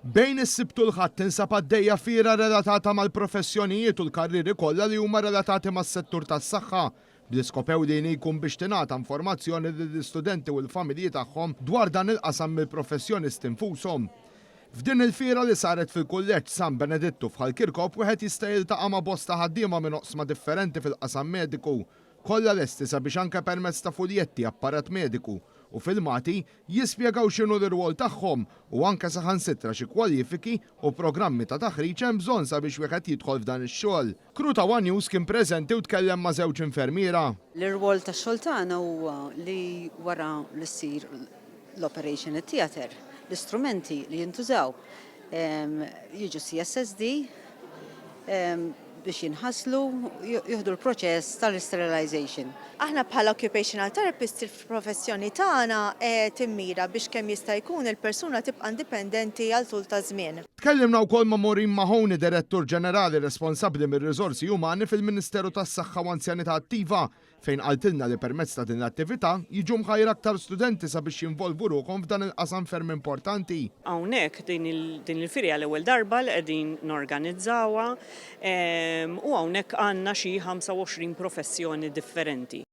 Bejn is-Sibt u l-Ħadd tinsab għaddejja fiera relatata mal-professjonijiet u l-karriri kollha li huma relatati mas-settur tas-saħħa. Bl-iskopew din jkun biex tingħata informazzjoni lill-istudenti u l-familji tagħhom dwar dan il-qasam mill-professjonisti infushom. F'din il-fiera li saret fil-Kulleġġ San Benedittu f'Ħalkirkop wieħed jista' jiltaqa' ma' bosta ħaddiema minn oqsma differenti fil-qasam mediku. Kollha lesti sabiex anke permezz ta' fuljetti apparat mediku u filmati jispjegaw x'inhu l-irwol tagħhom u anke saħansitra xi kwalifiki u programmi ta' taħriġ hemm bżonn sabiex wieħed jidħol f'dan ix-xogħol. Crew ta' One News kien preżenti u tkellem ma' żewġ infermiera. L-irwol tax-xogħol tagħna huwa li wara li ssir l-operation theater, l-istrumenti li jintużaw jiġu CSSD biex jinħaslu jieħdu l-proċess tal-sterilization. Aħna bħala occupational therapist il-professjoni tagħna timmira biex kemm jista' jkun il-persuna tibqa' indipendenti għal tul ta' żmien. Tkellimna wkoll ma' Maureen Mahoney, Direttur Ġenerali responsabbli mir-Riżorsi Umani fil-Ministeru tas-Saħħa u Anzjanità Attiva, fejn qaltilna li permezz ta' din l-attività jiġu mħajra aktar studenti sabiex jinvolvu ruhom f'dan il-qasam ferm importanti. Hawnhekk din il-firja l-ewwel darba li qegħdin norganizzawha u hawnhekk għandna xi 25 professjoni differenti.